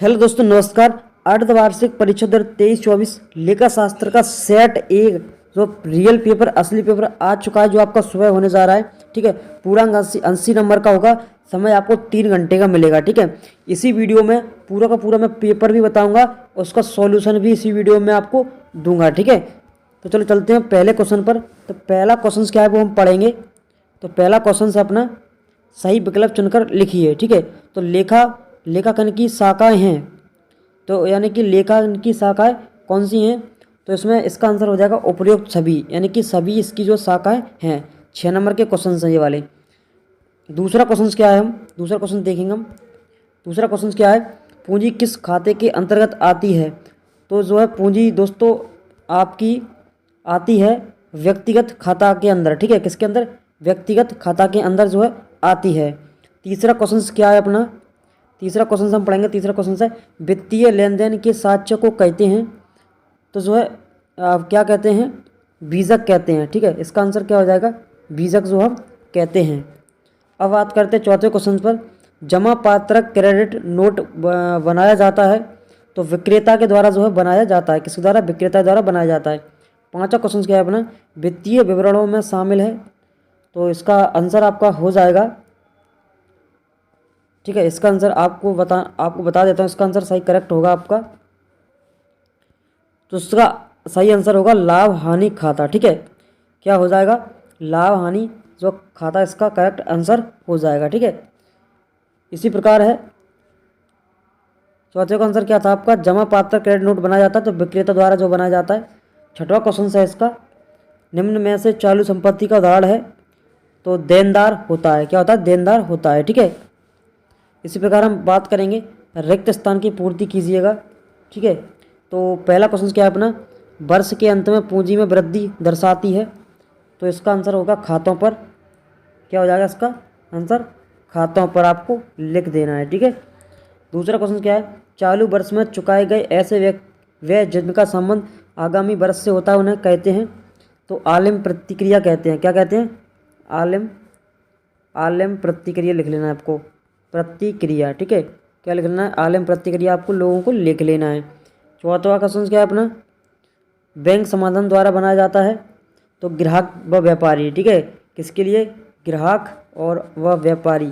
Hello दोस्तों, नमस्कार। अर्धवार्षिक परीक्षा 2023-24 लेखा शास्त्र का सेट एक जो रियल पेपर असली पेपर आ चुका है, जो आपका सुबह होने जा रहा है। ठीक है, पूरा 80 नंबर का होगा। समय आपको 3 घंटे का मिलेगा। ठीक है, इसी वीडियो में पूरा का पूरा मैं पेपर भी बताऊंगा, उसका सॉल्यूशन भी इसी वीडियो में आपको दूंगा। ठीक है, तो चलो चलते हैं पहले क्वेश्चन पर। तो पहला क्वेश्चन क्या है वो हम पढ़ेंगे। तो पहला क्वेश्चन से अपना सही विकल्प चुनकर लिखिए। ठीक है, तो लेखांकन की शाखाएं हैं, तो यानी कि लेखांकन की शाखाएं कौन सी हैं? तो इसमें इसका आंसर हो जाएगा उपयुक्त सभी, यानी कि सभी इसकी जो शाखाएं हैं। 6 नंबर के क्वेश्चन हैं ये वाले। दूसरा क्वेश्चन क्या है, हम दूसरा क्वेश्चन देखेंगे। हम दूसरा क्वेश्चन क्या है, पूंजी किस खाते के अंतर्गत आती है? तो जो है पूंजी दोस्तों आपकी आती है व्यक्तिगत खाता के अंदर। ठीक है, किसके अंदर? व्यक्तिगत खाता के अंदर जो है आती है। तीसरा क्वेश्चन क्या है अपना? तीसरा क्वेश्चन हम पढ़ेंगे। तीसरा क्वेश्चन है वित्तीय लेन देन के साक्ष्य को कहते हैं। तो जो है क्या कहते हैं? बीजक कहते हैं। ठीक है, इसका आंसर क्या हो जाएगा? बीजक जो हम कहते हैं। अब बात करते हैं चौथे क्वेश्चन पर। जमा पात्रक क्रेडिट नोट बनाया जाता है, तो विक्रेता के द्वारा जो है बनाया जाता है। किसके द्वारा? विक्रेता द्वारा बनाया जाता है। पांचवा क्वेश्चन क्या है अपना? वित्तीय विवरणों में शामिल है, तो इसका आंसर आपका हो जाएगा। ठीक है, इसका आंसर आपको बता देता हूँ। इसका आंसर सही करेक्ट होगा आपका। तो इसका सही आंसर होगा लाभ हानि खाता। ठीक है, क्या हो जाएगा? लाभ हानि जो खाता, इसका करेक्ट आंसर हो जाएगा। ठीक है, इसी प्रकार है। चौथे का आंसर क्या था आपका? जमा पात्र क्रेडिट नोट बनाया जाता है, तो विक्रेता द्वारा जो बनाया जाता है। छठवां क्वेश्चन है इसका, निम्न में से चालू संपत्ति का उदाहरण है, तो देनदार होता है। क्या होता है? देनदार होता है। ठीक है, इसी प्रकार हम बात करेंगे रिक्त स्थान की पूर्ति कीजिएगा। ठीक है, तो पहला क्वेश्चन क्या है अपना? वर्ष के अंत में पूंजी में वृद्धि दर्शाती है, तो इसका आंसर होगा खातों पर। क्या हो जाएगा इसका आंसर? खातों पर आपको लिख देना है। ठीक है, दूसरा क्वेश्चन क्या है? चालू वर्ष में चुकाए गए ऐसे व्यय जिनका संबंध आगामी वर्ष से होता है, उन्हें कहते हैं। तो आलिम प्रतिक्रिया कहते हैं। क्या कहते हैं? आलिम प्रतिक्रिया लिख लेना है आपको। प्रतिक्रिया। ठीक है, क्या लिख लेना है? आलिम प्रतिक्रिया आपको लोगों को लिख लेना है। चौथा क्वेश्चन क्या है अपना? बैंक समाधान द्वारा बनाया जाता है, तो ग्राहक व व्यापारी। ठीक है, किसके लिए? ग्राहक और व व्यापारी।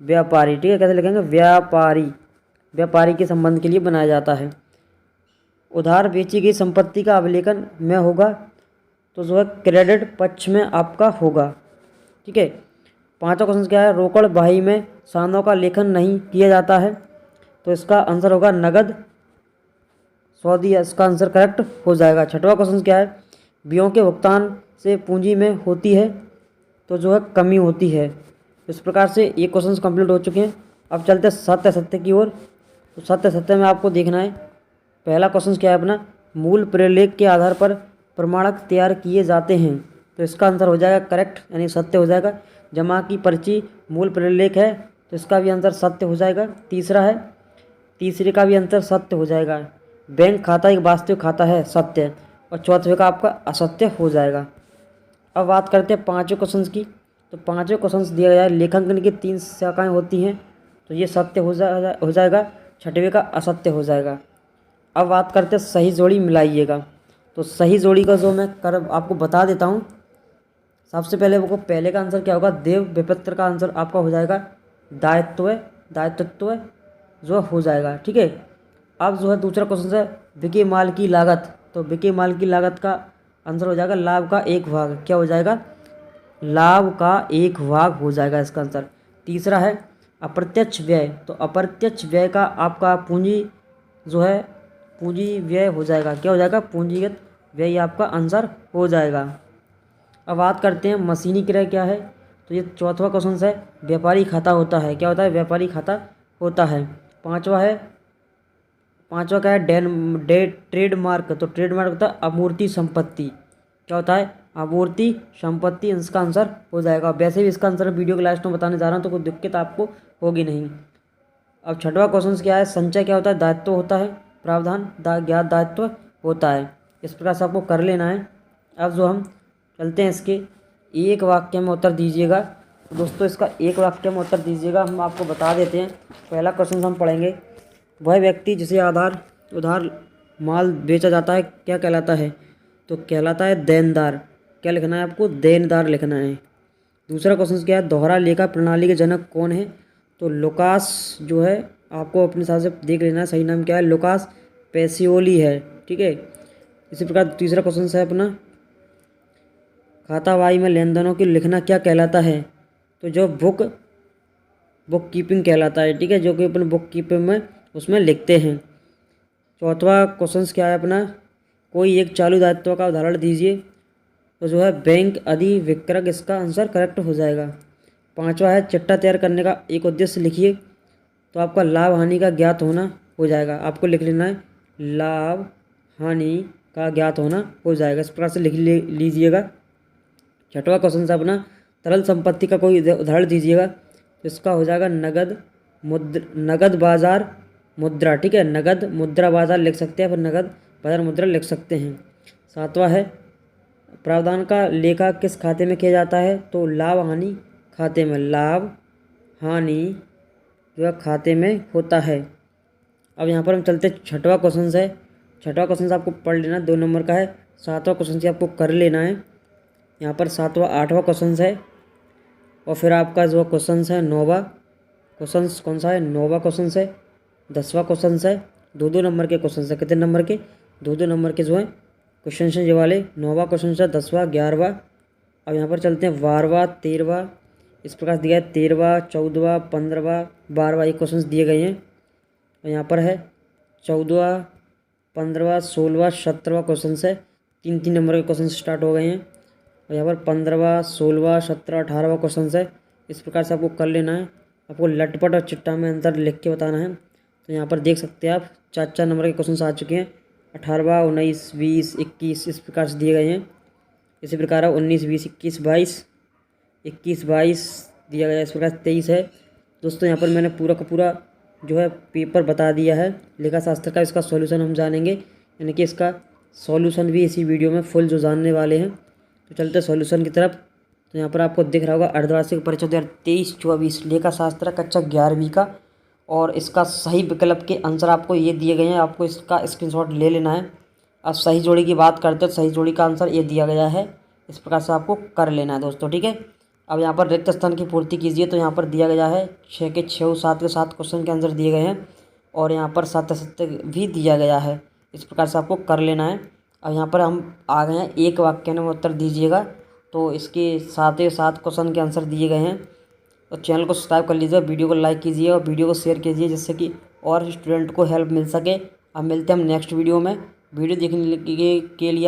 व्यापारी। ठीक है, कैसे लिखेंगे? व्यापारी। व्यापारी के संबंध के लिए बनाया जाता है। उधार बेची गई संपत्ति का अवलेखन में होगा, तो जो है क्रेडिट पक्ष में आपका होगा। ठीक है, पांचवा क्वेश्चन क्या है? रोकड़ बही में सानों का लेखन नहीं किया जाता है, तो इसका आंसर होगा नगद सौदी। इसका आंसर करेक्ट हो जाएगा। छठवां क्वेश्चन क्या है? व्ययों के भुगतान से पूंजी में होती है, तो जो है कमी होती है। इस प्रकार से ये क्वेश्चन कंप्लीट हो चुके हैं। अब चलते हैं सत्य सत्य की ओर। तो सत्य सत्य में आपको देखना है। पहला क्वेश्चन क्या है अपना? मूल प्रलेख के आधार पर प्रमाणक तैयार किए जाते हैं, तो इसका आंसर हो जाएगा करेक्ट, यानी सत्य हो जाएगा। जमा की पर्ची मूल प्रलेख है, तो इसका भी आंसर सत्य हो जाएगा। तीसरा है, तीसरे का भी आंसर सत्य हो जाएगा। बैंक खाता एक वास्तविक खाता है, सत्य। और चौथे का आपका असत्य हो जाएगा। अब बात करते हैं पाँचवें क्वेश्चन की। तो पाँचवें क्वेश्चन दिया गया है लेखांकन की 3 शाखाएं होती हैं, तो ये सत्य हो जाएगा। छठवें का असत्य हो जाएगा। अब बात करते हैं सही जोड़ी मिलाइएगा। तो सही जोड़ी का जो मैं आपको बता देता हूँ। सबसे पहले वो पहले का आंसर क्या होगा? देव विपत्र का आंसर आपका हो जाएगा दायित्व जो हो जाएगा। ठीक है, अब जो है दूसरा क्वेश्चन है बिके माल की लागत। तो बिके माल की लागत का आंसर हो जाएगा लाभ का 1 भाग। क्या हो जाएगा? लाभ का 1 भाग हो जाएगा इसका आंसर। तीसरा है अप्रत्यक्ष व्यय। तो अप्रत्यक्ष व्यय का आपका पूंजी जो है पूंजी व्यय हो जाएगा। क्या हो जाएगा? पूंजीगत व्यय आपका आंसर हो जाएगा। अब बात करते हैं मशीनी क्रय क्या है। तो ये चौथा क्वेश्चन है व्यापारी खाता होता है। क्या होता है? व्यापारी खाता होता है। पांचवा क्या है? ट्रेडमार्क। तो ट्रेडमार्क होता है अमूर्त संपत्ति। क्या होता है? अमूर्त संपत्ति। इसका आंसर हो जाएगा। वैसे भी इसका आंसर वीडियो के लास्ट में बताने जा रहा हूँ, तो कोई दिक्कत आपको होगी नहीं। अब छठवां क्वेश्चन क्या है? संचय क्या होता है? दायित्व होता है। प्रावधान ज्ञात दायित्व होता है। इस प्रकार से आपको कर लेना है। अब जो हम चलते हैं इसके एक वाक्य में उत्तर दीजिएगा। दोस्तों इसका एक वाक्य में उत्तर दीजिएगा, हम आपको बता देते हैं। पहला क्वेश्चन हम पढ़ेंगे। वह व्यक्ति जिसे उधार माल बेचा जाता है क्या कहलाता है? तो कहलाता है देनदार। क्या लिखना है आपको? देनदार लिखना है। दूसरा क्वेश्चन क्या है? दोहरा लेखा प्रणाली के जनक कौन है? तो लुकास जो है, आपको अपने हिसाब से देख लेना है सही नाम क्या है। लुकास पेसियोली है, ठीक है। इसी प्रकार तीसरा क्वेश्चन है अपना, खातावाही में लेन देनों की लिखना क्या कहलाता है? तो जो बुक कीपिंग कहलाता है, ठीक है, जो कि अपने बुक कीपिंग में उसमें लिखते हैं। चौथा क्वेश्चन क्या है अपना, कोई एक चालू दायित्व का उदाहरण दीजिए। तो जो है बैंक अधिविक्रय, इसका आंसर करेक्ट हो जाएगा। पांचवा है चिट्ठा तैयार करने का एक उद्देश्य लिखिए। तो आपका लाभ हानि का ज्ञात होना हो जाएगा, आपको लिख लेना है लाभ हानि का ज्ञात होना हो जाएगा, इस प्रकार से लिख लीजिएगा। छठवां क्वेश्चन है अपना, तरल संपत्ति का कोई उदाहरण दीजिएगा। तो इसका हो जाएगा नगद बाजार मुद्रा, ठीक है, नगद मुद्रा बाजार लिख सकते हैं, फिर नगद बाजार मुद्रा लिख सकते हैं। सातवां है प्रावधान का लेखा किस खाते में किया जाता है? तो लाभ हानि खाते में, लाभ हानि जो है खाते में होता है। अब यहाँ पर हम चलते छठवां क्वेश्चन है। छठवां क्वेश्चन आपको पढ़ लेना, 2 नंबर का है। सातवां क्वेश्चन से आपको कर लेना है। यहाँ पर सातवां आठवां क्वेश्चन है, और फिर आपका जो क्वेश्चन है नौवां क्वेश्चन कौन सा है? नौवां क्वेश्चन है। 10वां क्वेश्चन है। 2-2 नंबर के क्वेश्चन है। कितने नंबर के? 2-2 नंबर के जो है क्वेश्चन है ये वाले। 9वां क्वेश्चन है, 10वां, 11वां। अब यहाँ पर चलते हैं 12वां, 13वां, इस प्रकार दिया है 13वां, 14वां, 15वां, 12वां, ये क्वेश्चन दिए गए हैं। और यहाँ पर है 14वां, 15वां, 16वां, 17वां क्वेश्चन है। 3-3 नंबर के क्वेश्चन स्टार्ट हो गए हैं। और यहाँ पर 15वां, 16वां, 17वां, 18वां क्वेश्चन है। इस प्रकार से आपको कर लेना है। आपको लटपट और चिट्ठा में अंतर लिख के बताना है। तो यहाँ पर देख सकते हैं आप 4-4 नंबर के क्वेश्चन आ चुके हैं। 18वां, 19, 20, 21 इस प्रकार से दिए गए हैं। इसी प्रकार 19, 20, 21, 22, 21, 22 दिया गया। इस प्रकार 23 है। दोस्तों यहाँ पर मैंने पूरा का पूरा जो है पेपर बता दिया है लेखा शास्त्र का। इसका सॉल्यूशन हम जानेंगे, यानी कि इसका सॉल्यूशन भी इसी वीडियो में फुल जो जानने वाले हैं। तो चलते सॉल्यूशन की तरफ। तो यहाँ पर आपको दिख रहा होगा अर्धवार्षिक परीक्षा 2023-24 लेखा शास्त्र कक्षा 11वीं का, और इसका सही विकल्प के आंसर आपको ये दिए गए हैं। आपको इसका स्क्रीनशॉट ले लेना है। अब सही जोड़ी की बात करते हैं तो सही जोड़ी का आंसर ये दिया गया है। इस प्रकार से आपको कर लेना है दोस्तों, ठीक है। अब यहाँ पर रिक्त स्थान की पूर्ति कीजिए। तो यहाँ पर दिया गया है 6 के 6, 7 के 7 क्वेश्चन के आंसर दिए गए हैं, और यहाँ पर 7 भी दिया गया है। इस प्रकार से आपको कर लेना है। अब यहाँ पर हम आ गए हैं एक वाक्य में उत्तर दीजिएगा। तो इसके 7 क्वेश्चन के आंसर दिए गए हैं। तो चैनल को सब्सक्राइब कर लीजिए, वीडियो को लाइक कीजिए और वीडियो को शेयर कीजिए, जिससे कि और स्टूडेंट को हेल्प मिल सके। अब मिलते हैं हम नेक्स्ट वीडियो में। वीडियो देखने के लिए